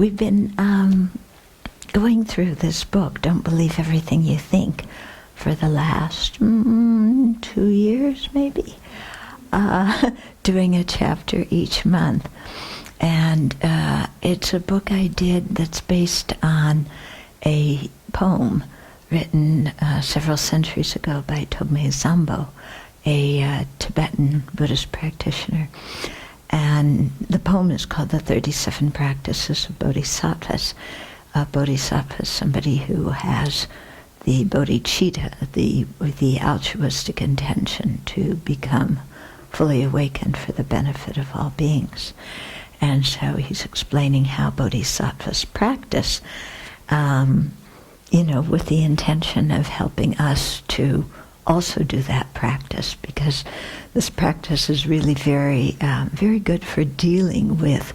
we've been going through this book, Don't Believe Everything You Think, for the last 2 years, maybe, doing a chapter each month. And it's a book I did that's based on a poem written several centuries ago by Togme Zambo, a Tibetan Buddhist practitioner. And the poem is called The 37 Practices of Bodhisattvas. A bodhisattva is somebody who has the bodhicitta, the altruistic intention to become fully awakened for the benefit of all beings. And so he's explaining how bodhisattvas practice, with the intention of helping us to also do that practice, because this practice is really very, very good for dealing with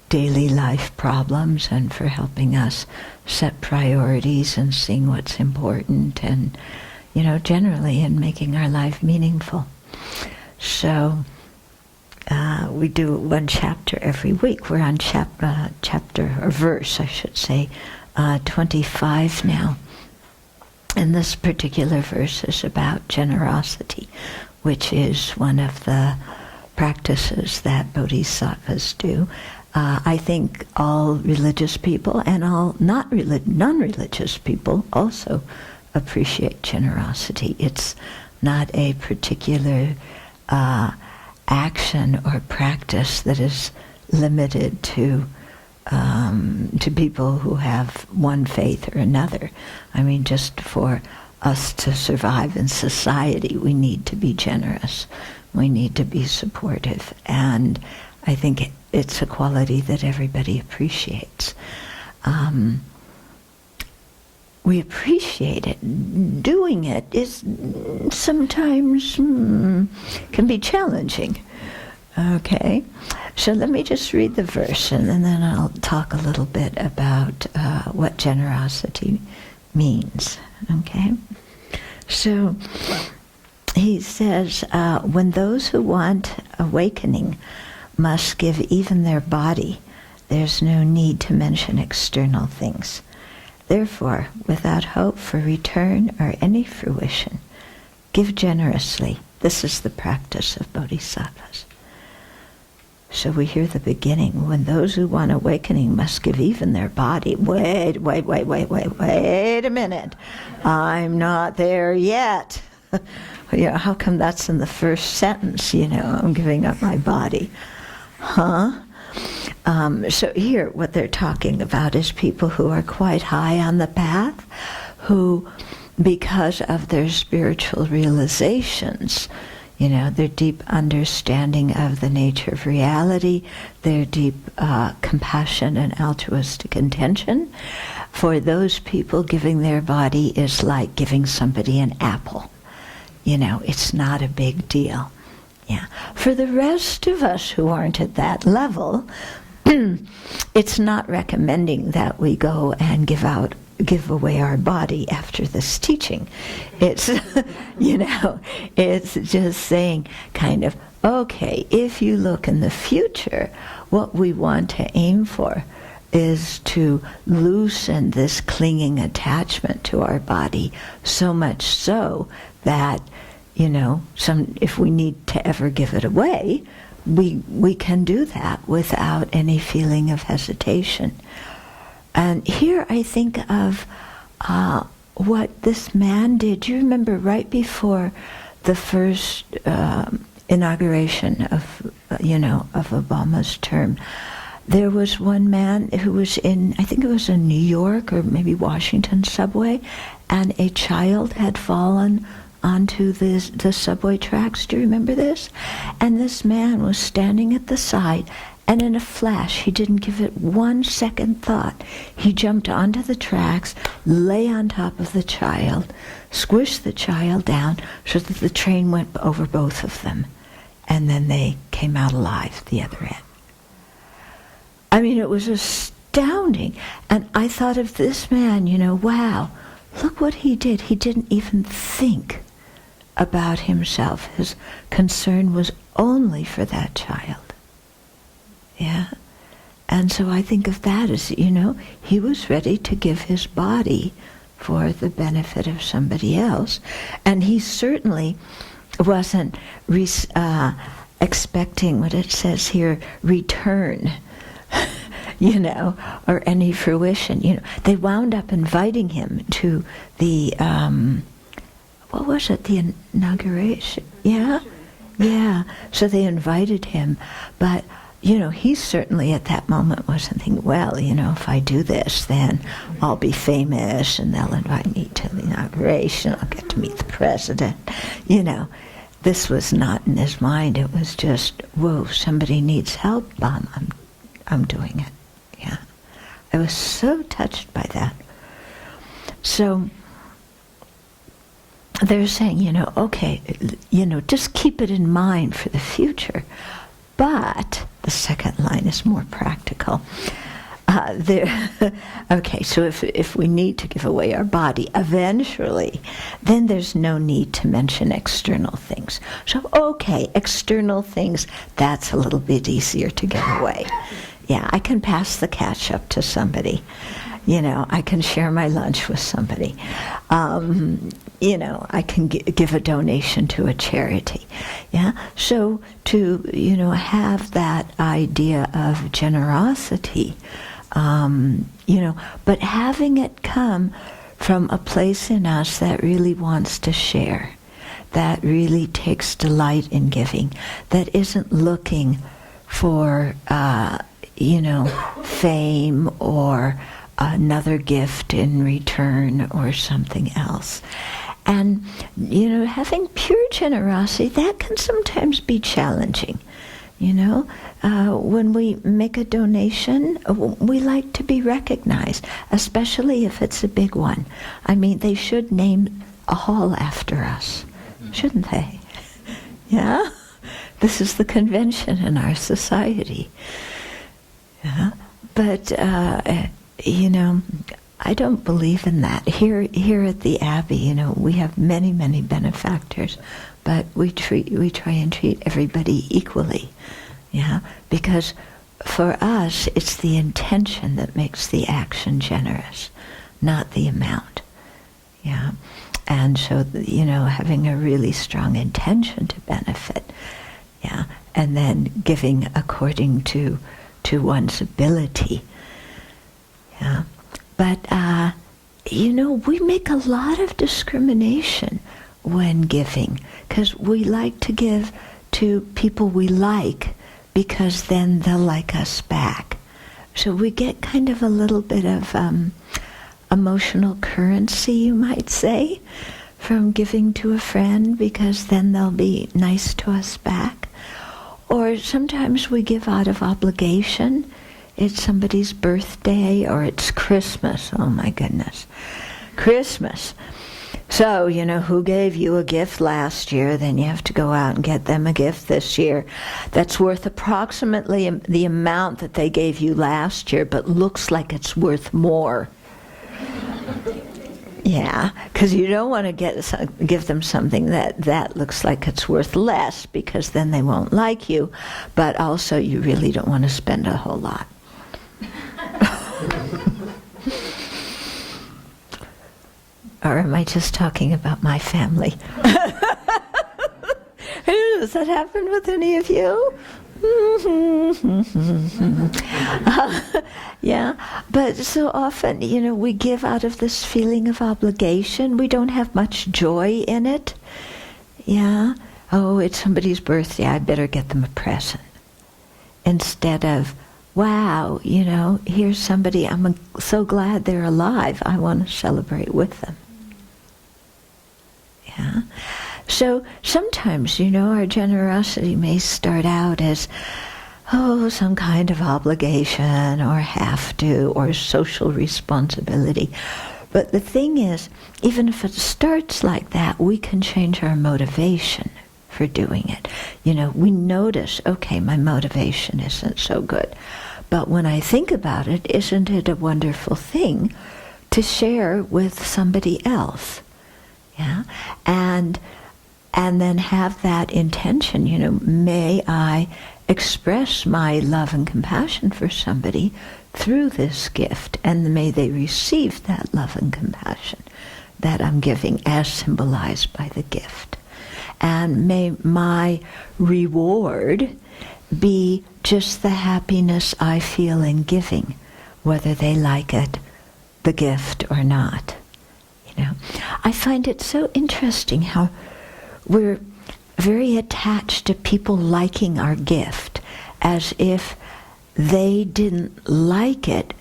daily life problems and for helping us set priorities and seeing what's important and, generally in making our life meaningful. So we do one chapter every week. We're on chapter, or verse, I should say, 25 now. And this particular verse is about generosity, which is one of the practices that bodhisattvas do. I think all religious people and all non-religious people also appreciate generosity. It's not a particular action or practice that is limited to people who have one faith or another. I mean, just for us to survive in society, we need to be generous. We need to be supportive. And I think it's a quality that everybody appreciates. We appreciate it. Doing it is sometimes can be challenging. Okay, so let me just read the verse, and then I'll talk a little bit about what generosity means. Okay, so he says, when those who want awakening must give even their body, there's no need to mention external things. Therefore, without hope for return or any fruition, give generously. This is the practice of bodhisattvas. So we hear the beginning, when those who want awakening must give even their body. Wait a minute. I'm not there yet. How come that's in the first sentence, I'm giving up my body? So here, what they're talking about is people who are quite high on the path, who, because of their spiritual realizations, their deep understanding of the nature of reality, their deep compassion and altruistic intention, for those people, giving their body is like giving somebody an apple. It's not a big deal. Yeah. For the rest of us who aren't at that level, it's not recommending that we go and give away our body after this teaching. It's, it's just saying kind of, okay, if you look in the future, what we want to aim for is to loosen this clinging attachment to our body, so much so that, if we need to ever give it away, we can do that without any feeling of hesitation. And here I think of what this man did. Do you remember right before the first inauguration of Obama's term, there was one man who was in, I think it was in New York or maybe Washington subway, and a child had fallen onto the subway tracks. Do you remember this? And this man was standing at the side, and in a flash, he didn't give it 1 second thought. He jumped onto the tracks, lay on top of the child, squished the child down so that the train went over both of them, and then they came out alive the other end. I mean, it was astounding. And I thought of this man, wow, look what he did. He didn't even think about himself. His concern was only for that child. Yeah? And so I think of that as, he was ready to give his body for the benefit of somebody else. And he certainly wasn't expecting what it says here, return, or any fruition. They wound up inviting him to the, what was it, the inauguration? Yeah? Yeah. So they invited him, but he certainly at that moment wasn't thinking, well, if I do this, then I'll be famous and they'll invite me to the inauguration. I'll get to meet the president. This was not in his mind. It was just, whoa, somebody needs help. I'm doing it. Yeah. I was so touched by that. So they're saying, okay, just keep it in mind for the future. But the second line is more practical. Okay, so if we need to give away our body eventually, then there's no need to mention external things. So, okay, external things, that's a little bit easier to give away. Yeah, I can pass the catch up to somebody. I can share my lunch with somebody. I can give a donation to a charity. Yeah. So to, have that idea of generosity, but having it come from a place in us that really wants to share, that really takes delight in giving, that isn't looking for, fame or another gift in return or something else. And, having pure generosity, that can sometimes be challenging. When we make a donation, we like to be recognized, especially if it's a big one. I mean, they should name a hall after us, shouldn't they? Yeah? This is the convention in our society. Yeah? But, I don't believe in that. Here at the Abbey, we have many, many benefactors, but we try and treat everybody equally. Yeah, because for us, it's the intention that makes the action generous, not the amount. Yeah, and so having a really strong intention to benefit. Yeah, and then giving according to one's ability. Yeah. But, we make a lot of discrimination when giving, because we like to give to people we like, because then they'll like us back. So we get kind of a little bit of emotional currency, you might say, from giving to a friend, because then they'll be nice to us back. Or sometimes we give out of obligation. It's somebody's birthday, or it's Christmas. Oh my goodness. Christmas. So, who gave you a gift last year, then you have to go out and get them a gift this year that's worth approximately the amount that they gave you last year, but looks like it's worth more. Yeah, because you don't want to give them something that looks like it's worth less, because then they won't like you, but also you really don't want to spend a whole lot. Or am I just talking about my family? Does that happen with any of you? Yeah, but so often, we give out of this feeling of obligation. We don't have much joy in it. Yeah, oh, it's somebody's birthday, I better get them a present. Instead of, wow, here's somebody, I'm so glad they're alive, I want to celebrate with them. Yeah. So sometimes, our generosity may start out as, some kind of obligation or have to or social responsibility. But the thing is, even if it starts like that, we can change our motivation for doing it. We notice, okay, my motivation isn't so good. But when I think about it, isn't it a wonderful thing to share with somebody else? Yeah, and then have that intention, may I express my love and compassion for somebody through this gift, and may they receive that love and compassion that I'm giving as symbolized by the gift. And may my reward be just the happiness I feel in giving, whether they like it, the gift, or not. You know, I find it so interesting how we're very attached to people liking our gift, as if they didn't like it,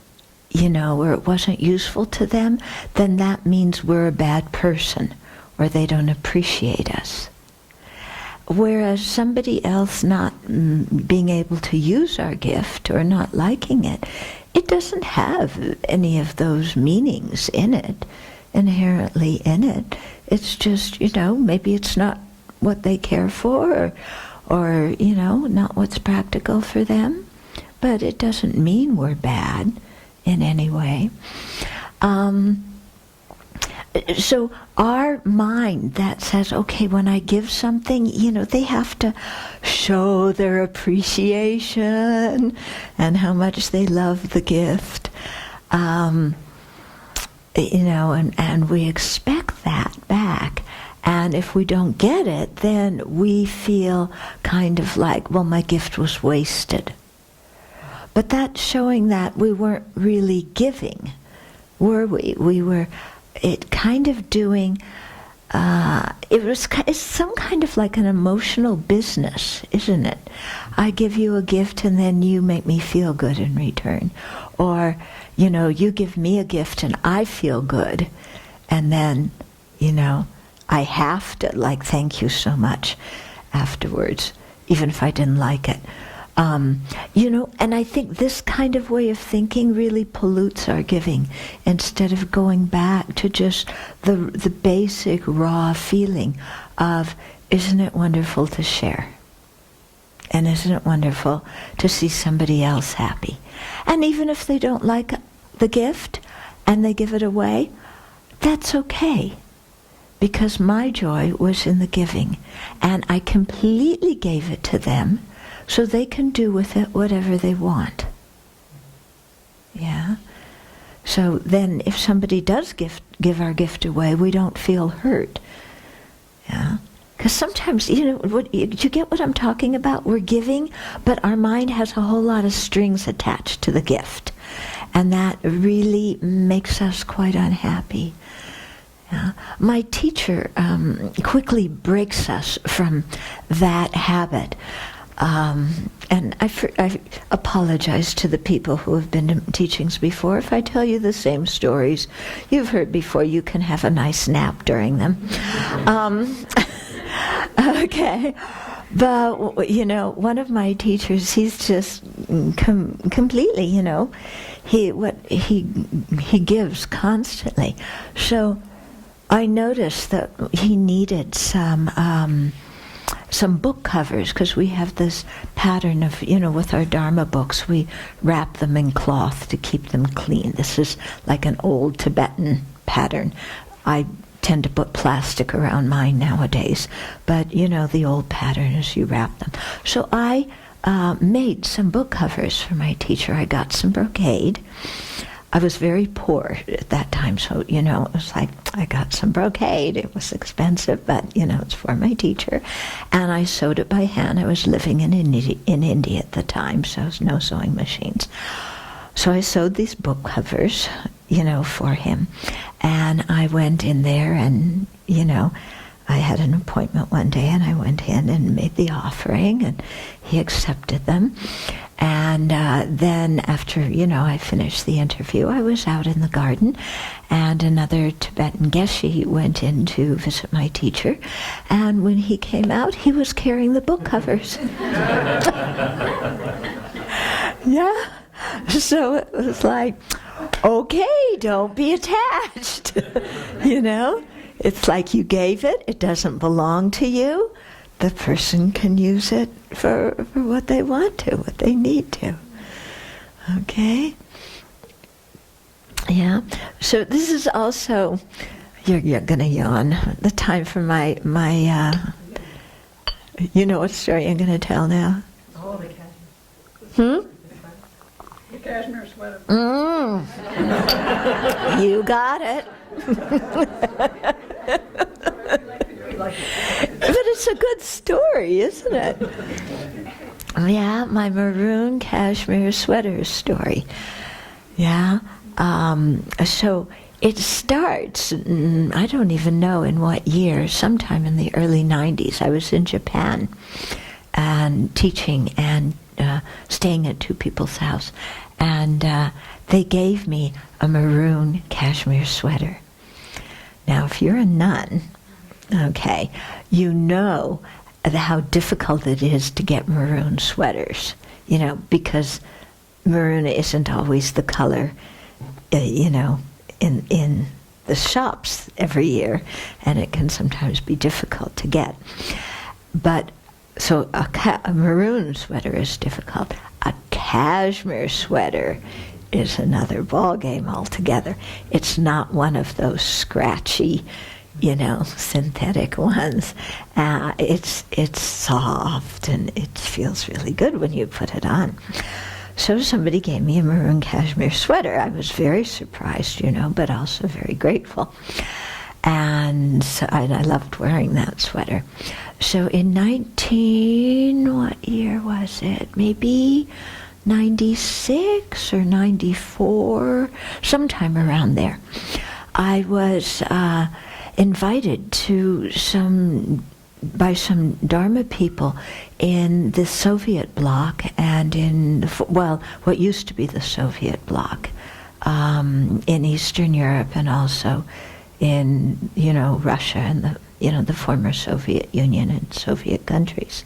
you know, or it wasn't useful to them, then that means we're a bad person, or they don't appreciate us. Whereas somebody else not being able to use our gift or not liking it, it doesn't have any of those meanings in it, inherently in it. It's just, you know, maybe it's not what they care for, or you know, not what's practical for them. But it doesn't mean we're bad in any way. So our mind that says, okay, when I give something, you know, they have to show their appreciation and how much they love the gift. You know, and we expect that back. And if we don't get it, then we feel kind of like, well, my gift was wasted. But that's showing that we weren't really giving, were we? We were kind of doing, it's some kind of like an emotional business, isn't it? I give you a gift and then you make me feel good in return. Or, you know, you give me a gift and I feel good. And then, you know, I have to, like, thank you so much afterwards, even if I didn't like it. You know, and I think this kind of way of thinking really pollutes our giving, instead of going back to just the basic raw feeling of, isn't it wonderful to share? And isn't it wonderful to see somebody else happy? And even if they don't like the gift and they give it away, that's okay. Because my joy was in the giving, and I completely gave it to them, so they can do with it whatever they want. Yeah? So then if somebody does give our gift away, we don't feel hurt. Yeah? Because sometimes, you know, do you get what I'm talking about? We're giving, but our mind has a whole lot of strings attached to the gift. And that really makes us quite unhappy. Yeah. My teacher quickly breaks us from that habit. And I apologize to the people who have been to teachings before. If I tell you the same stories you've heard before, you can have a nice nap during them. Okay. But, you know, one of my teachers, he's just completely, you know, he gives constantly. So I noticed that he needed some book covers, because we have this pattern of, you know, with our Dharma books, we wrap them in cloth to keep them clean. This is like an old Tibetan pattern. I tend to put plastic around mine nowadays, but, you know, the old pattern is you wrap them. So I made some book covers for my teacher. I got some brocade. I was very poor at that time, so, you know, it was like, I got some brocade. It was expensive, but, you know, it's for my teacher. And I sewed it by hand. I was living in India at the time, so there was no sewing machines. So I sewed these book covers, you know, for him. And I went in there and, you know, I had an appointment one day, and I went in and made the offering, and he accepted them. And then after, you know, I finished the interview, I was out in the garden, and another Tibetan geshe went in to visit my teacher, and when he came out, he was carrying the book covers. Yeah. So it was like, okay, don't be attached. You know? It's like you gave it, it doesn't belong to you. The person can use it for what they want to, what they need to. Okay? Yeah. So this is also, you're going to yawn, the time for my you know what story I'm going to tell now? Oh, the cat. The cashmere sweater. You got it. But it's a good story, isn't it? Yeah, my maroon cashmere sweater story. Yeah. So it starts, I don't even know in what year, sometime in the early 90s. I was in Japan and teaching and staying at two people's house. And they gave me a maroon cashmere sweater. Now, if you're a nun, okay, you know how difficult it is to get maroon sweaters, because maroon isn't always the color, in the shops every year, and it can sometimes be difficult to get. But, so a maroon sweater is difficult. A cashmere sweater is another ball game altogether. It's not one of those scratchy, synthetic ones. It's soft and it feels really good when you put it on. So somebody gave me a maroon cashmere sweater. I was very surprised, but also very grateful. And I loved wearing that sweater. So in what year was it? Maybe 96 or 94, sometime around there. I was invited by some Dharma people in the Soviet bloc and in, what used to be the Soviet bloc, in Eastern Europe and also in, Russia and the former Soviet Union and Soviet countries.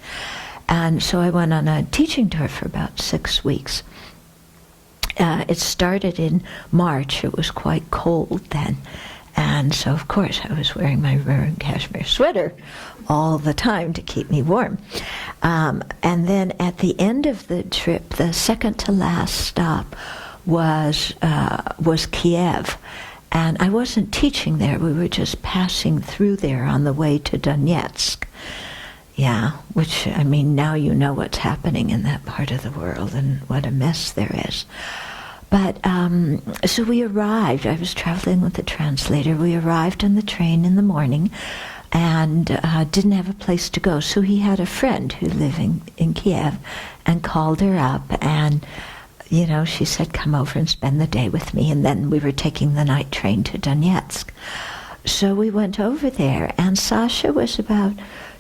And so I went on a teaching tour for about 6 weeks. It started in March. It was quite cold then. And so, of course, I was wearing my maroon cashmere sweater all the time to keep me warm. And then at the end of the trip, the second to last stop was Kiev. And I wasn't teaching there. We were just passing through there on the way to Donetsk. Yeah, which, now you know what's happening in that part of the world and what a mess there is. But, so we arrived. I was traveling with a translator. We arrived on the train in the morning and didn't have a place to go. So he had a friend who lived in Kiev and called her up and, she said, come over and spend the day with me. And then we were taking the night train to Donetsk. So we went over there, and Sasha was about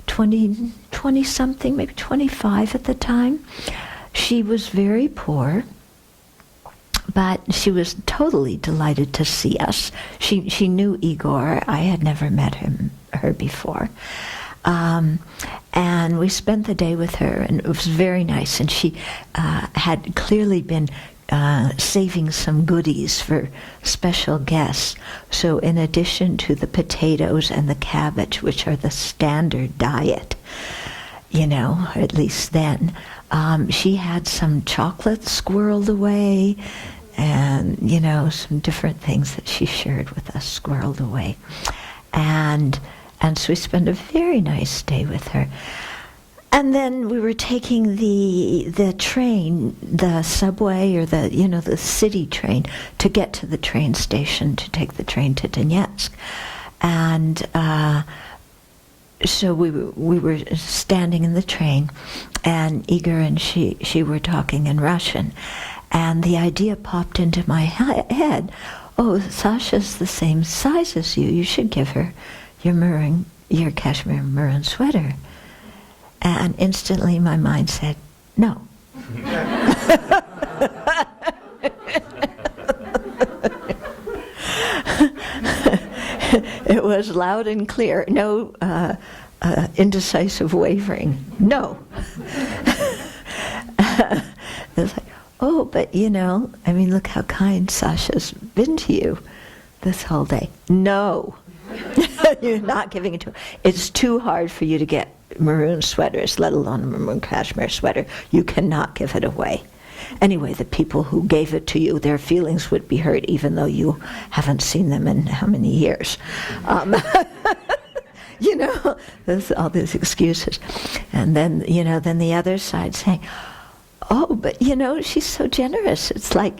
20-something, maybe 25 at the time. She was very poor, but she was totally delighted to see us. She knew Igor. I had never met her before. And we spent the day with her, and it was very nice. And she had clearly been saving some goodies for special guests. So in addition to the potatoes and the cabbage, which are the standard diet, at least then, she had some chocolate squirreled away and, some different things that she shared with us squirreled away. And so we spent a very nice day with her. And then we were taking the train, the subway or the city train to get to the train station to take the train to Donetsk. And so we were standing in the train, and Igor and she were talking in Russian. And the idea popped into my head, oh, Sasha's the same size as you. You should give her your cashmere maroon sweater. And instantly my mind said, no. It was loud and clear. No indecisive wavering. No. It's like, oh, but look how kind Sasha's been to you this whole day. No. You're not giving it to her. It's too hard for you to get maroon sweaters, let alone a maroon cashmere sweater. You cannot give it away. Anyway, the people who gave it to you, their feelings would be hurt even though you haven't seen them in how many years. There's all these excuses. And then, then the other side saying, oh, but she's so generous. It's like,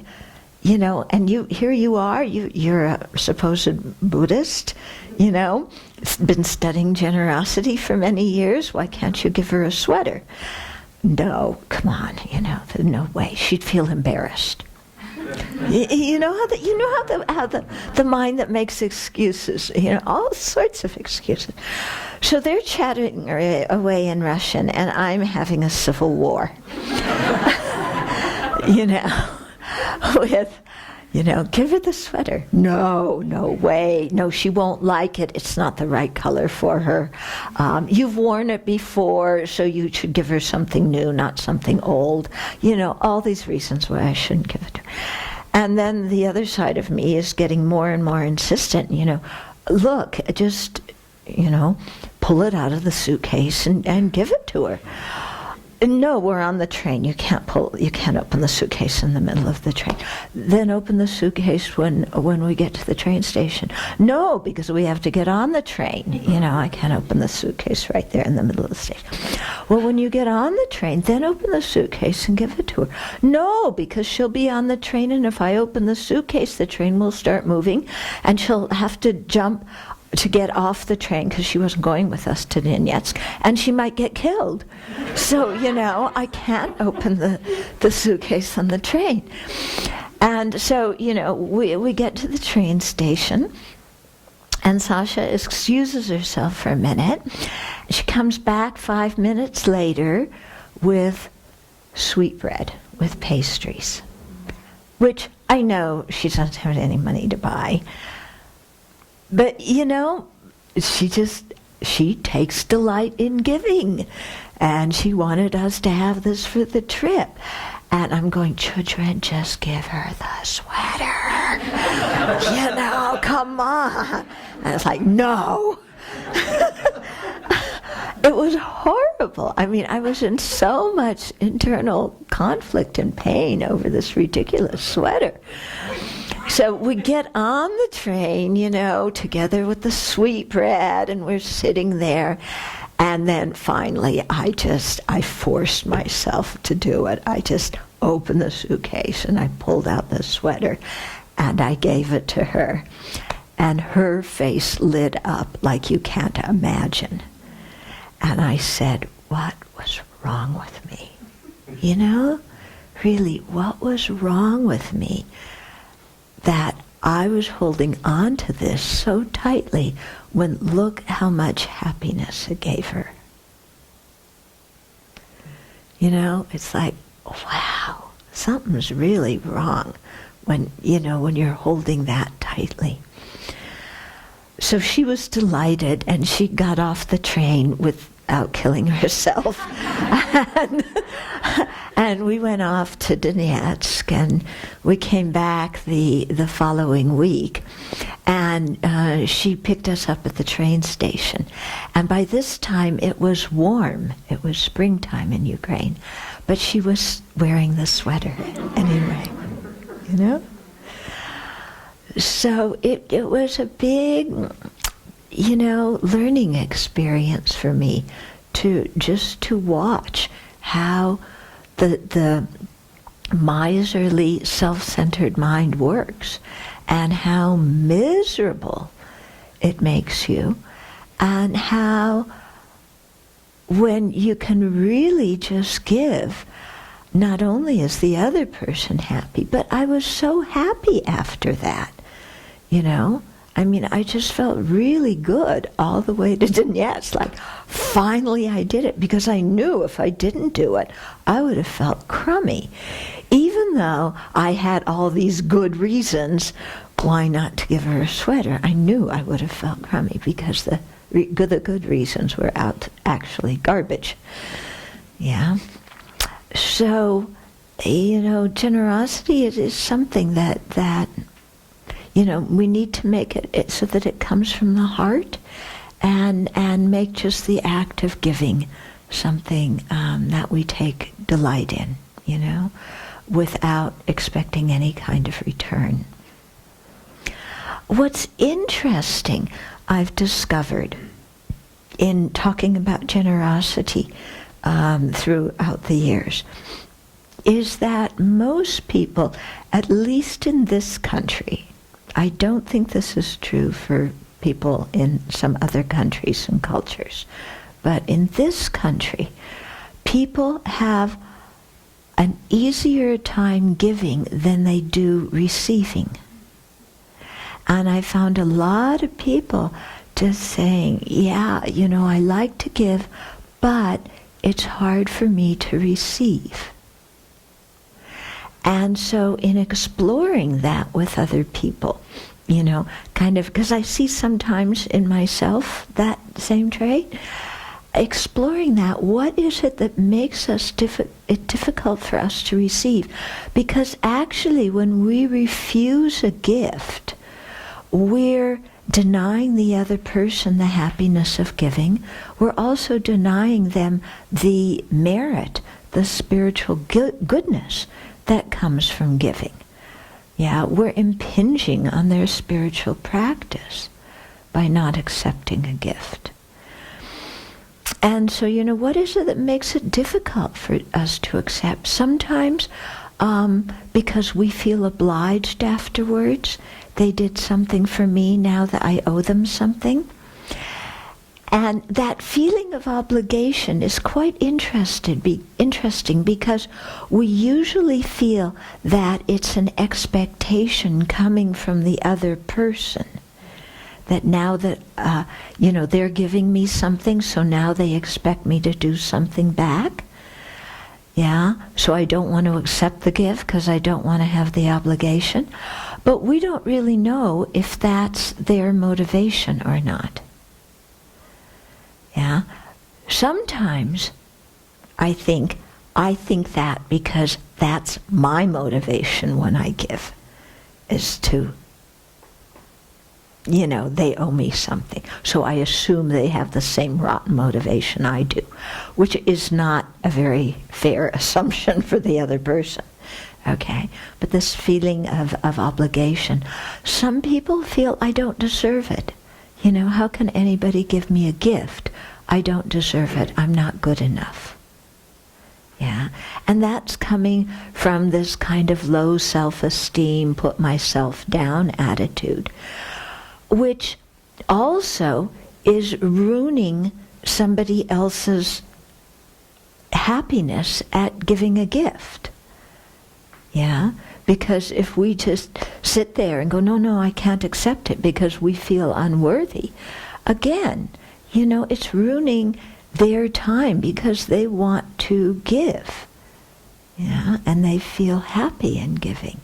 and here you are, you're a supposed Buddhist, been studying generosity for many years. Why can't you give her a sweater? No, come on, there's no way. She'd feel embarrassed. You know how the mind that makes excuses, all sorts of excuses. So they're chatting away in Russian, and I'm having a civil war. With, give her the sweater. No way. No, she won't like it. It's not the right color for her. You've worn it before, so you should give her something new, not something old. All these reasons why I shouldn't give it to her. And then the other side of me is getting more and more insistent, look, just, pull it out of the suitcase and give it to her. No, we're on the train. You can't open the suitcase in the middle of the train. Then open the suitcase when we get to the train station. No, because we have to get on the train. I can't open the suitcase right there in the middle of the station. Well, when you get on the train, then open the suitcase and give it to her. No, because she'll be on the train, and if I open the suitcase, the train will start moving, and she'll have to jump to get off the train because she wasn't going with us to Donetsk, and she might get killed. So, I can't open the suitcase on the train. And so, we get to the train station, and Sasha excuses herself for a minute. She comes back 5 minutes later with sweetbread, with pastries, which I know she doesn't have any money to buy. But, she takes delight in giving. And she wanted us to have this for the trip. And I'm going, children, just give her the sweater. Come on. And it's like, no. It was horrible. I mean, I was in so much internal conflict and pain over this ridiculous sweater. So we get on the train, together with the sweetbread, and we're sitting there. And then finally, I forced myself to do it. I just opened the suitcase and I pulled out the sweater and I gave it to her. And her face lit up like you can't imagine. And I said, what was wrong with me? Really, what was wrong with me that I was holding on to this so tightly when look how much happiness it gave her. It's like, wow, something's really wrong when you're holding that tightly. So she was delighted, and she got off the train without killing herself. And we went off to Donetsk, and we came back the following week. And she picked us up at the train station. And by this time, it was warm. It was springtime in Ukraine. But she was wearing the sweater anyway, So it was a big, learning experience for me to watch how the miserly, self-centered mind works, and how miserable it makes you, and how when you can really just give, not only is the other person happy, but I was so happy after that, I just felt really good all the way to Donetsk. Like, finally I did it, because I knew if I didn't do it, I would have felt crummy. Even though I had all these good reasons why not to give her a sweater, I knew I would have felt crummy because the good reasons were actually garbage. Yeah. So, generosity is something that we need to make it so that it comes from the heart, and make just the act of giving something that we take delight in, without expecting any kind of return. What's interesting, I've discovered in talking about generosity throughout the years, is that most people, at least in this country, I don't think this is true for people in some other countries and cultures, but in this country, people have an easier time giving than they do receiving. And I found a lot of people just saying, yeah, I like to give, but it's hard for me to receive. And so in exploring that with other people, kind of, because I see sometimes in myself that same trait, exploring that, what is it that makes it difficult for us to receive? Because actually when we refuse a gift, we're denying the other person the happiness of giving. We're also denying them the merit, the spiritual goodness that comes from giving. Yeah, we're impinging on their spiritual practice by not accepting a gift. And so, what is it that makes it difficult for us to accept? Sometimes because we feel obliged afterwards. They did something for me, now that I owe them something. And that feeling of obligation is quite interesting because we usually feel that it's an expectation coming from the other person. That now that, they're giving me something, so now they expect me to do something back. Yeah, so I don't want to accept the gift because I don't want to have the obligation. But we don't really know if that's their motivation or not. Yeah, sometimes I think that because that's my motivation when I give, is to, they owe me something. So I assume they have the same rotten motivation I do, which is not a very fair assumption for the other person. Okay, but this feeling of obligation, some people feel I don't deserve it. How can anybody give me a gift? I don't deserve it. I'm not good enough. Yeah, and that's coming from this kind of low self-esteem, put myself down attitude, which also is ruining somebody else's happiness at giving a gift. Yeah, because if we just sit there and go, no, I can't accept it because we feel unworthy, again, it's ruining their time because they want to give. Yeah, and they feel happy in giving.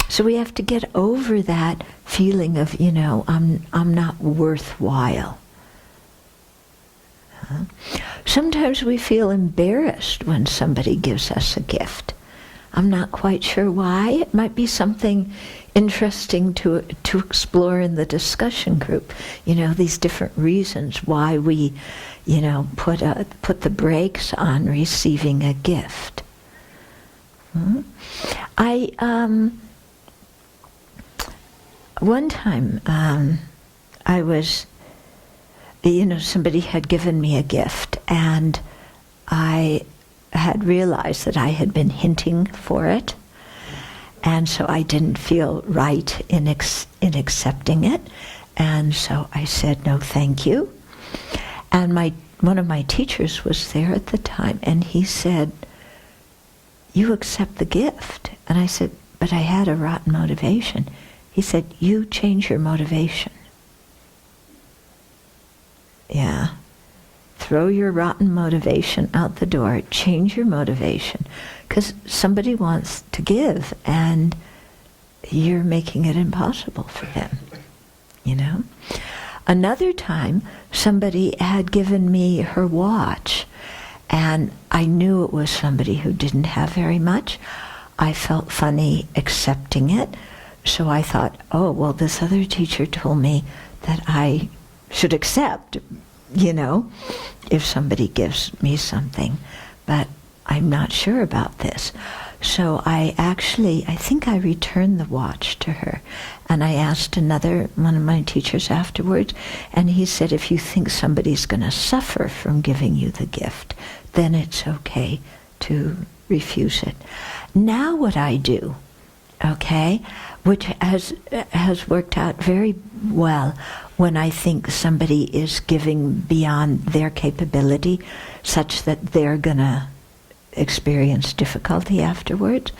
So we have to get over that feeling of, I'm not worthwhile. Sometimes we feel embarrassed when somebody gives us a gift. I'm not quite sure why. It might be something interesting to explore in the discussion group. These different reasons why we, put the brakes on receiving a gift. One time I was, somebody had given me a gift, and I had realized that I had been hinting for it, and so I didn't feel right in accepting it, and so I said no thank you. And one of my teachers was there at the time, and he said, "You accept the gift." And I said, "But I had a rotten motivation." He said, "You change your motivation." Yeah. Throw your rotten motivation out the door. Change your motivation. Because somebody wants to give and you're making it impossible for them. Another time, somebody had given me her watch, and I knew it was somebody who didn't have very much. I felt funny accepting it. So I thought, oh, well, this other teacher told me that I should accept, if somebody gives me something. But I'm not sure about this. So I think I returned the watch to her. And I asked one of my teachers afterwards, and he said, if you think somebody's going to suffer from giving you the gift, then it's okay to refuse it. Now what I do, okay, which has worked out very well when I think somebody is giving beyond their capability, such that they're gonna experience difficulty afterwards,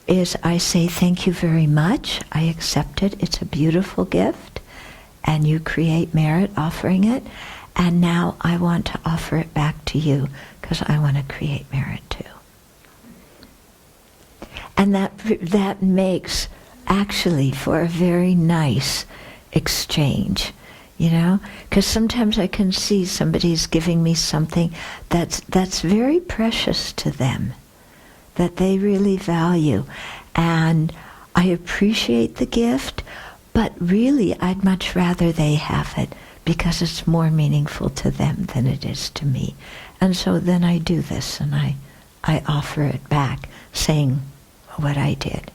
is I say, thank you very much, I accept it, it's a beautiful gift, and you create merit offering it, and now I want to offer it back to you because I want to create merit too. And that makes actually for a very nice exchange, you know, because sometimes I can see somebody's giving me something that's very precious to them, that they really value, and I appreciate the gift, but really I'd much rather they have it because it's more meaningful to them than it is to me. And so then I do this and I offer it back, saying what I did.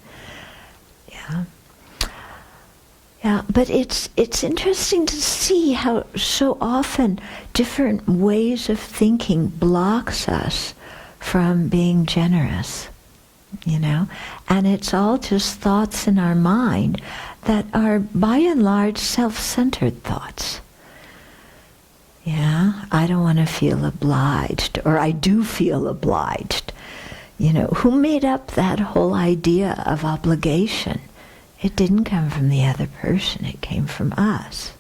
Yeah, but it's interesting to see how so often different ways of thinking blocks us from being generous, you know? And it's all just thoughts in our mind that are by and large self-centered thoughts. Yeah, I don't want to feel obliged, or I do feel obliged. You know, who made up that whole idea of obligation? It didn't come from the other person, it came from us.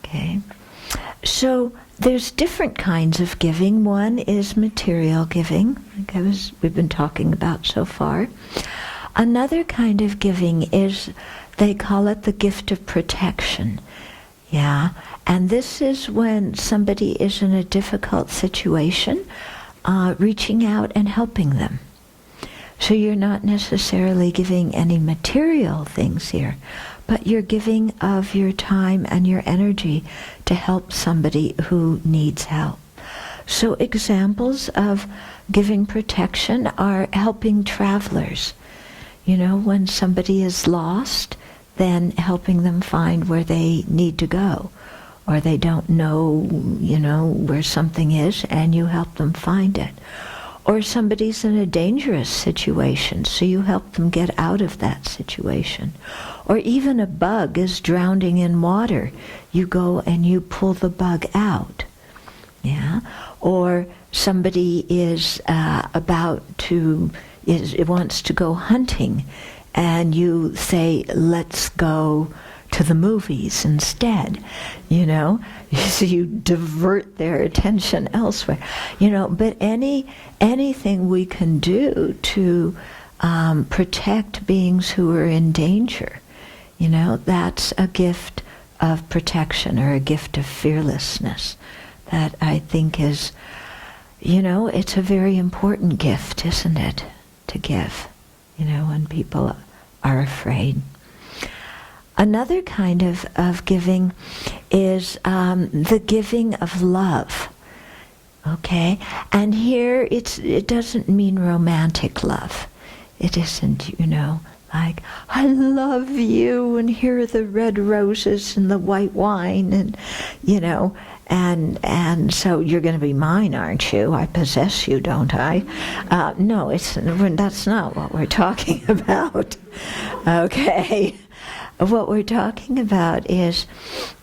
Okay? So there's different kinds of giving. One is material giving, like we've been talking about so far. Another kind of giving is, they call it the gift of protection. Yeah, and this is when somebody is in a difficult situation, reaching out and helping them. So you're not necessarily giving any material things here, but you're giving of your time and your energy to help somebody who needs help. So examples of giving protection are helping travelers. You know, when somebody is lost, then helping them find where they need to go, or they don't know, you know, where something is, and you help them find it. Or somebody's in a dangerous situation, so you help them get out of that situation. Or even a bug is drowning in water, you go and you pull the bug out. Yeah? Or somebody is wants to go hunting, and you say, let's go to the movies instead, you know, so you divert their attention elsewhere, you know. But anything we can do to protect beings who are in danger, you know, that's a gift of protection, or a gift of fearlessness, that I think is, you know, it's a very important gift, isn't it, to give, you know, when people are afraid. Another kind of giving is the giving of love. Okay? And here it doesn't mean romantic love. It isn't, you know, like, I love you, and here are the red roses and the white wine, and, you know, and so you're going to be mine, aren't you? I possess you, don't I? No, that's not what we're talking about. Okay? What we're talking about is,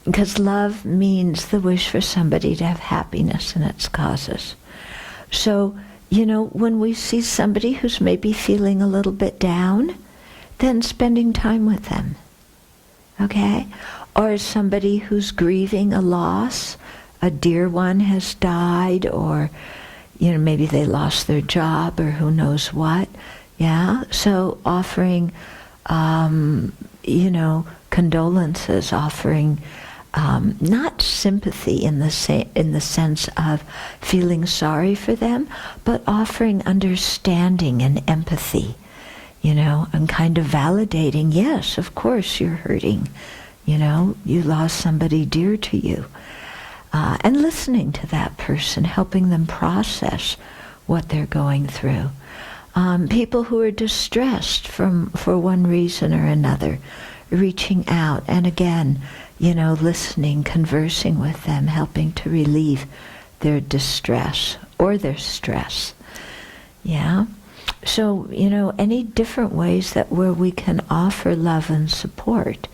because love means the wish for somebody to have happiness in its causes. So, you know, when we see somebody who's maybe feeling a little bit down, then spending time with them, okay? Or somebody who's grieving a loss, a dear one has died, or, you know, maybe they lost their job, or who knows what, yeah? So offering, you know, condolences, offering not sympathy in the sense of feeling sorry for them, but offering understanding and empathy, you know, and kind of validating, yes, of course you're hurting, you know, you lost somebody dear to you. And listening to that person, helping them process what they're going through. People who are distressed for one reason or another, reaching out, and again, you know, listening, conversing with them, helping to relieve their distress or their stress. Yeah? So, any different ways that where we can offer love and support.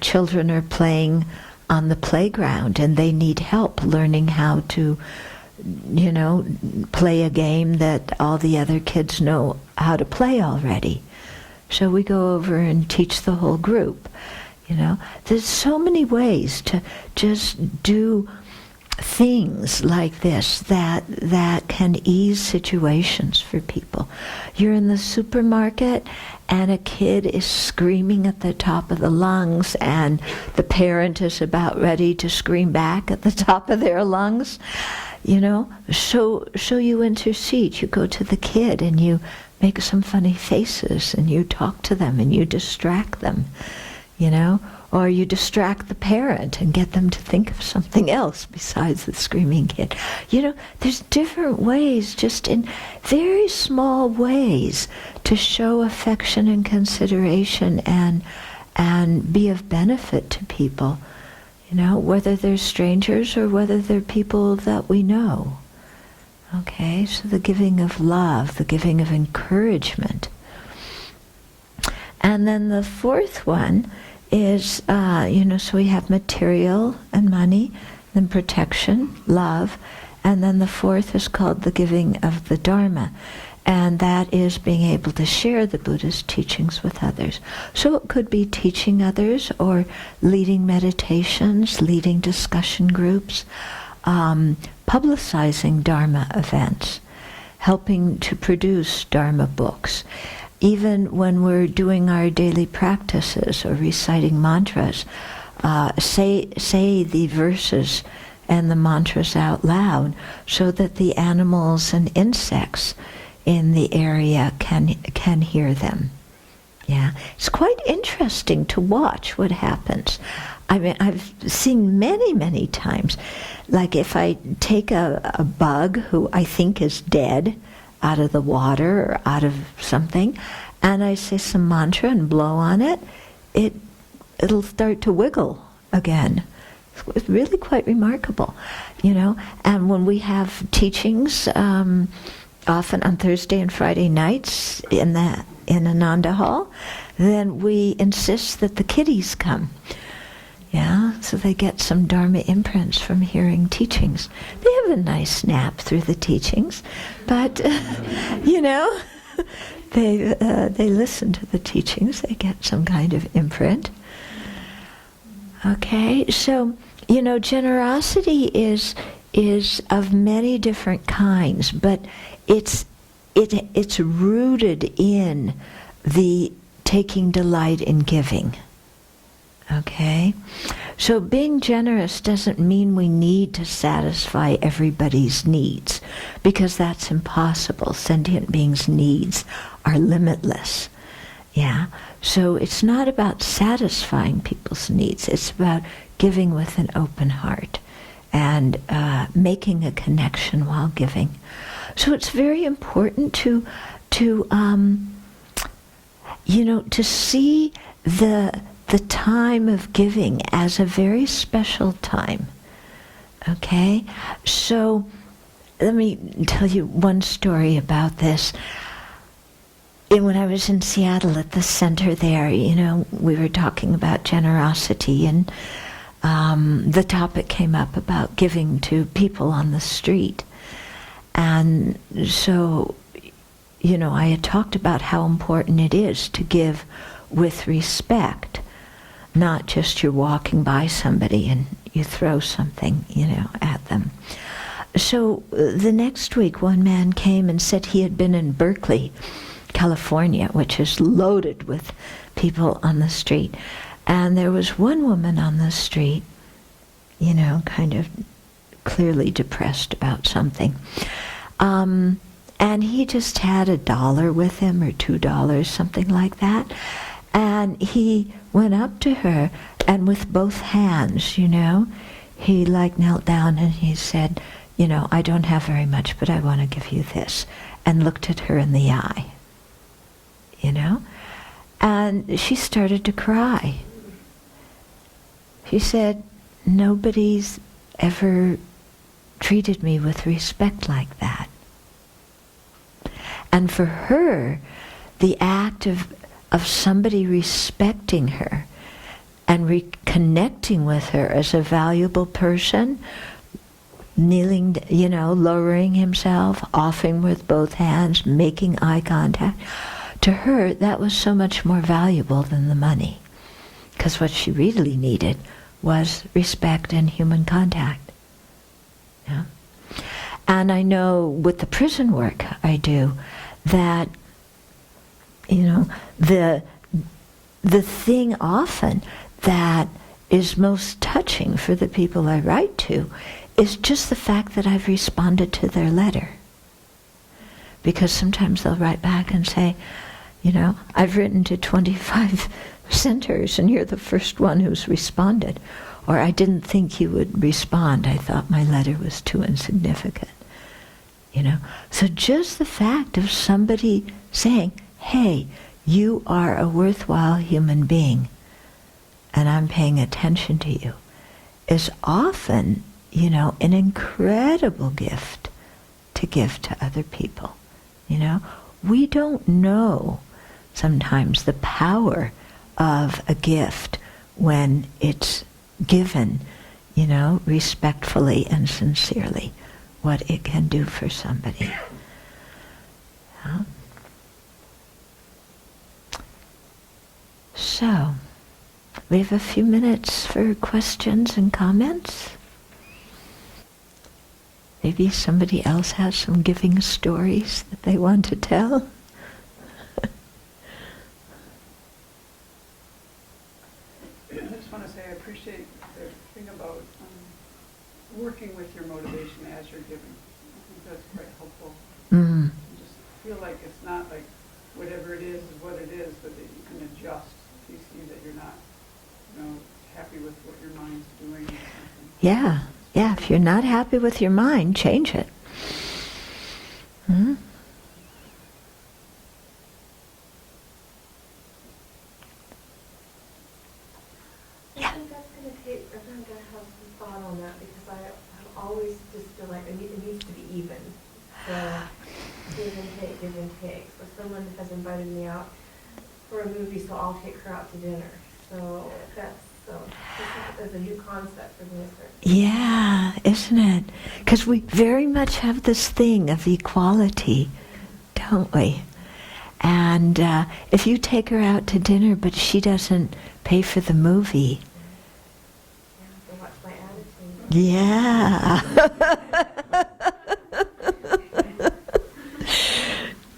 Children are playing on the playground and they need help learning how to, play a game that all the other kids know how to play already. So we go over and teach the whole group. There's so many ways to just do things like this that can ease situations for people. You're in the supermarket and a kid is screaming at the top of the lungs and the parent is about ready to scream back at the top of their lungs. So you intercede. You go to the kid and you make some funny faces and you talk to them and you distract them, or you distract the parent and get them to think of something else besides the screaming kid. There's different ways, just in very small ways, to show affection and consideration and be of benefit to people, whether they're strangers or whether they're people that we know. Okay, so the giving of love, the giving of encouragement. And then the fourth one is, so we have material and money, then protection, love, and then the fourth is called the giving of the Dharma, and that is being able to share the Buddha's teachings with others. So it could be teaching others or leading meditations, leading discussion groups, publicizing Dharma events, helping to produce Dharma books. Even when we're doing our daily practices or reciting mantras, say the verses and the mantras out loud so that the animals and insects in the area can hear them. Yeah, it's quite interesting to watch what happens. I mean, I've seen many times, like if I take a bug who I think is dead out of the water or out of something, and I say some mantra and blow on it, it'll start to wiggle again. It's really quite remarkable, And when we have teachings, often on Thursday and Friday nights in Ananda Hall, then we insist that the kiddies come. Yeah, so they get some Dharma imprints from hearing teachings. They have a nice nap through the teachings, but they listen to the teachings. They get some kind of imprint. Okay, so generosity is of many different kinds, but it's rooted in the taking delight in giving. Okay? So being generous doesn't mean we need to satisfy everybody's needs, because that's impossible. Sentient beings' needs are limitless. Yeah? So it's not about satisfying people's needs. It's about giving with an open heart and making a connection while giving. So it's very important to see the time of giving as a very special time. Okay? So let me tell you one story about this. When I was in Seattle at the center there, we were talking about generosity, and the topic came up about giving to people on the street. And so, I had talked about how important it is to give with respect, not just you're walking by somebody and you throw something, at them. So the next week, one man came and said he had been in Berkeley, California, which is loaded with people on the street. And there was one woman on the street, kind of clearly depressed about something. And he just had $1 with him, or $2, something like that. And he went up to her, and with both hands, he knelt down and he said, I don't have very much, but I want to give you this. And looked at her in the eye. And she started to cry. She said, nobody's ever treated me with respect like that. And for her, the act of somebody respecting her and reconnecting with her as a valuable person, kneeling, lowering himself, offering with both hands, making eye contact, to her, that was so much more valuable than the money. Because what she really needed was respect and human contact. Yeah? And I know with the prison work I do, that, the thing often that is most touching for the people I write to is just the fact that I've responded to their letter. Because sometimes they'll write back and say, I've written to 25 centers and you're the first one who's responded. Or I didn't think you would respond. I thought my letter was too insignificant. So just the fact of somebody saying, hey, you are a worthwhile human being and I'm paying attention to you, is often, an incredible gift to give to other people. We don't know sometimes the power of a gift when it's given, respectfully and sincerely, what it can do for somebody. Yeah. So, we have a few minutes for questions and comments. Maybe somebody else has some giving stories that they want to tell. I just want to say I appreciate the thing about working with your motivation as you're giving. I think that's quite helpful. Mm. You just feel like it's not like whatever it is what it is, but that you can adjust if you see that you're not, happy with what your mind's doing or something. Yeah, if you're not happy with your mind, change it. Mm. I think that's going to take, I'm going to have some thought on that because I always just feel like it needs to be even. So give and take. So someone has invited me out for a movie, so I'll take her out to dinner. So that's a new concept for me. Yeah, isn't it? Because we very much have this thing of equality, don't we? And if you take her out to dinner but she doesn't pay for the movie, so watch my attitude. yeah.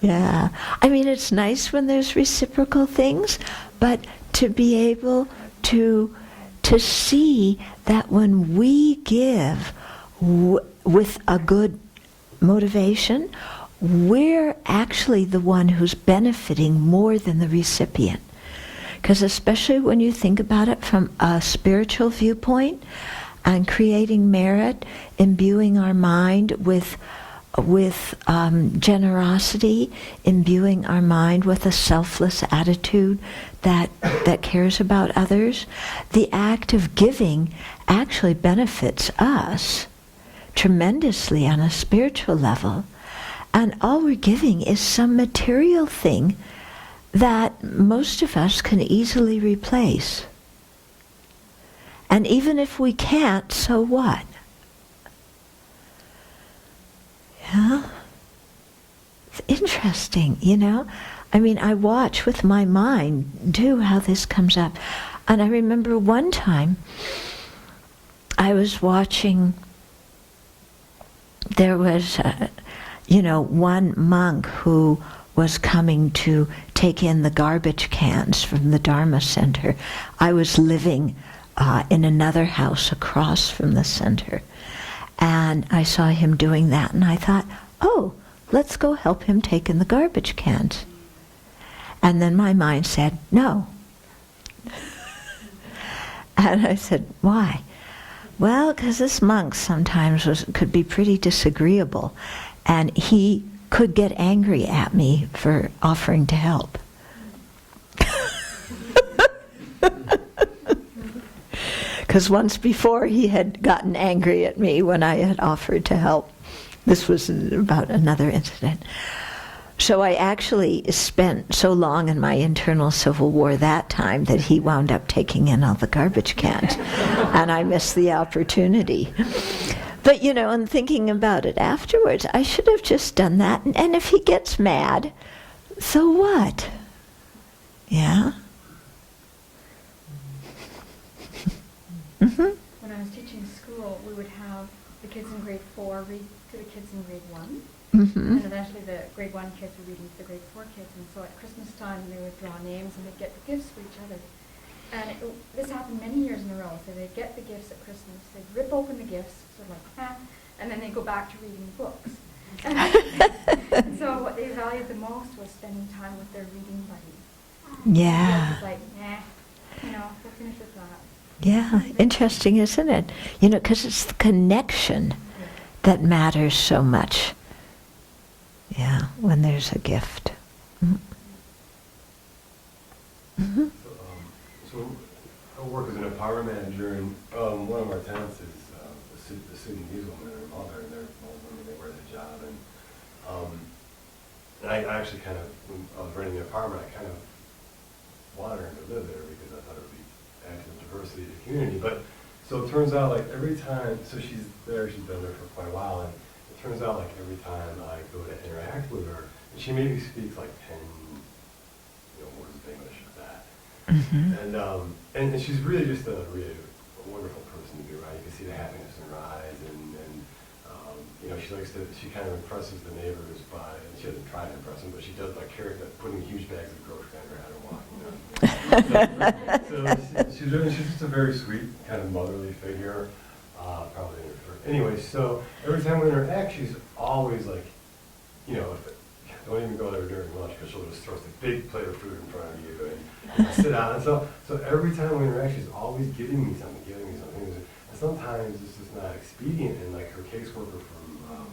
Yeah. I mean, it's nice when there's reciprocal things, but to be able to see that when we give with a good motivation, we're actually the one who's benefiting more than the recipient. Because especially when you think about it from a spiritual viewpoint and creating merit, imbuing our mind with generosity, imbuing our mind with a selfless attitude that cares about others, the act of giving actually benefits us tremendously on a spiritual level. And all we're giving is some material thing that most of us can easily replace. And even if we can't, so what? Yeah? It's interesting, I mean, I watch with my mind, too, how this comes up. And I remember one time I was watching, there was, one monk who was coming to take in the garbage cans from the Dharma Center. I was living in another house across from the center. And I saw him doing that, and I thought, oh, let's go help him take in the garbage cans. And then my mind said, no. And I said, why? Well, because this monk sometimes could be pretty disagreeable, and he could get angry at me for offering to help. because once before he had gotten angry at me when I had offered to help. This was about another incident. So I actually spent so long in my internal civil war that time that he wound up taking in all the garbage cans, and I missed the opportunity. But, you know, and thinking about it afterwards, I should have just done that. And if he gets mad, so what? Yeah? Mm-hmm. When I was teaching school, we would have the kids in grade 4 read to the kids in grade 1. Mm-hmm. And eventually the grade 1 kids were reading to the grade 4 kids. And so at Christmas time, they would draw names and they'd get the gifts for each other. And this happened many years in a row. So they'd get the gifts at Christmas, they'd rip open the gifts, sort of like, and then they'd go back to reading the books. And so what they valued the most was spending time with their reading buddies. Yeah. It was like, we'll finish with that. Yeah, interesting, isn't it? You know, because it's the connection that matters so much. Yeah, when there's a gift. Mm-hmm. Mm-hmm. So I work as an empowerment manager, and one of our tenants is the city Needleman and her mother, and they're both women, they wear the job. And I actually kind of, when I was renting the apartment, I kind of wanted her to live there because I thought it would be add to the diversity of the community. But so it turns out like every time, so she's there, she's been there for quite a while, and it turns out like every time I go to interact with her, and she maybe speaks like 10 words of English at that. Mm-hmm. And she's really just a wonderful person to be around. You can see the happiness in her eyes, and she kind of impresses the neighbors by, and she doesn't try to impress them, but she does by putting huge bags of groceries on her head and walking. So she's just a very sweet, kind of motherly figure, probably in her first. Anyway, so every time we interact, she's always like, don't even go there during lunch because she'll just throw a big plate of food in front of you and sit down. And so every time we interact, she's always giving me something. And sometimes it's just not expedient. And like her caseworker from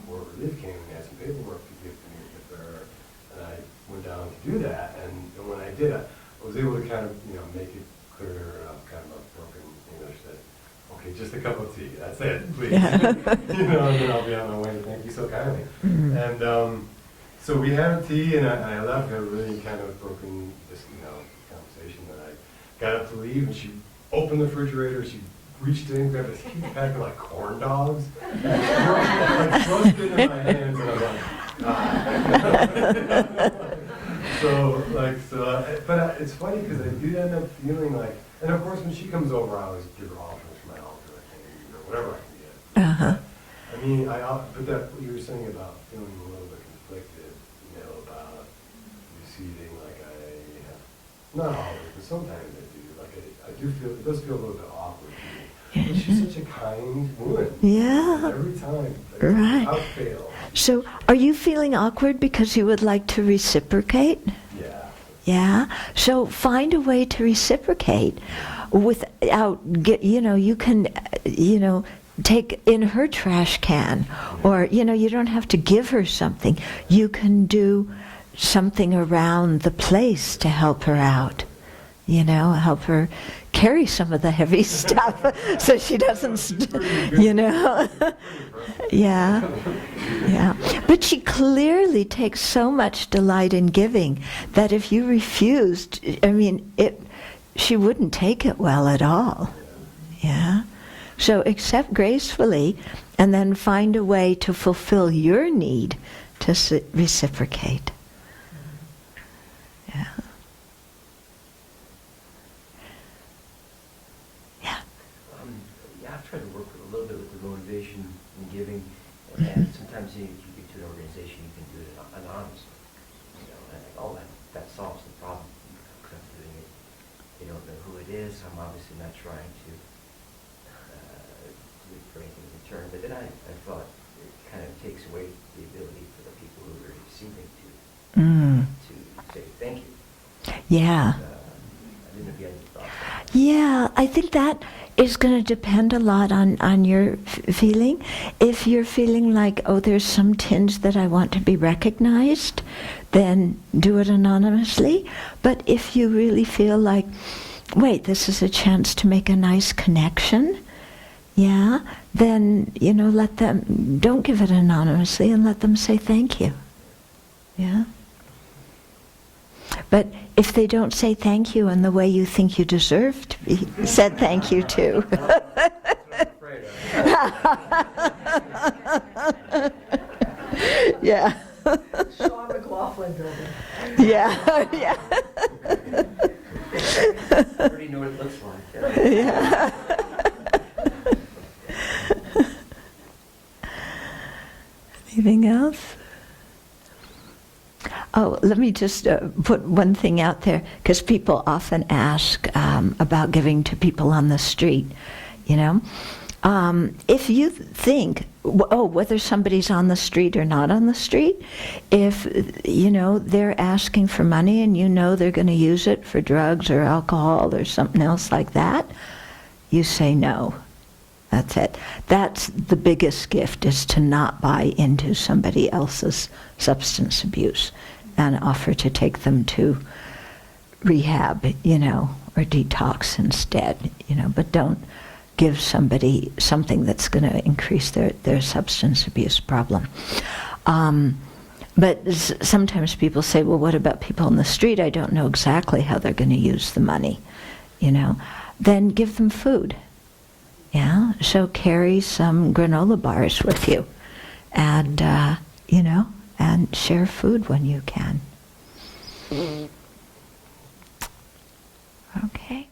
where we live came and had some paperwork to give to me with her, and I went down to do that. And when I did, I was able to kind of make it clear to her kind of a broken English that, okay, just a cup of tea. That's it, please. And then I'll be on my way. Thank you so kindly. Mm-hmm. And so we had tea, and I left. I really kind of broken this, conversation. And I got up to leave, and she opened the refrigerator. She reached in, grabbed this huge pack of like corn dogs, and thrust it in my hands, and I'm like, but it's funny because I do end up feeling like, and of course when she comes over, I always give her offerings from my altar, whatever I can get. Uh-huh. I mean, but that what you were saying about feeling a little bit conflicted, about receiving, like I have, not always, but sometimes I do. Like I do feel, it does feel a little bit awkward to me. But she's such a kind woman. Yeah. Every time, Right. without fail. So, are you feeling awkward because you would like to reciprocate? Yeah. Yeah. So find a way to reciprocate without you can take in her trash can, or you don't have to give her something. You can do something around the place to help her out. Help her carry some of the heavy stuff so she doesn't, Yeah. But she clearly takes so much delight in giving that if you refused, she wouldn't take it well at all. Yeah. So accept gracefully and then find a way to fulfill your need to reciprocate. Yeah. I've tried to work a little bit with the motivation in giving, and sometimes you get to an organization, you can do it anonymously. That solves the problem. Because I'm doing it, they don't know who it is. I'm obviously not trying to look for anything in return. But then I thought it kind of takes away the ability for the people who are receiving to say thank you. Yeah. I didn't know if you had any thoughts. Yeah, I think that is going to depend a lot on your feeling. If you're feeling like, there's some tinge that I want to be recognized, then do it anonymously. But if you really feel like wait, this is a chance to make a nice connection, yeah, then, let them, don't give it anonymously and let them say thank you. Yeah? But if they don't say thank you in the way you think you deserve to be said thank you to. Yeah. Sean McLaughlin building. Yeah, yeah. Already know what it looks like. Yeah. Anything else? Oh, let me just put one thing out there, because people often ask about giving to people on the street, If you think, whether somebody's on the street or not on the street, if, they're asking for money and they're going to use it for drugs or alcohol or something else like that, you say no. That's it. That's the biggest gift, is to not buy into somebody else's substance abuse and offer to take them to rehab, or detox instead, but don't give somebody something that's going to increase their substance abuse problem. But sometimes people say, well, what about people on the street? I don't know exactly how they're going to use the money, Then give them food. Yeah, so carry some granola bars with you, and and share food when you can. Okay.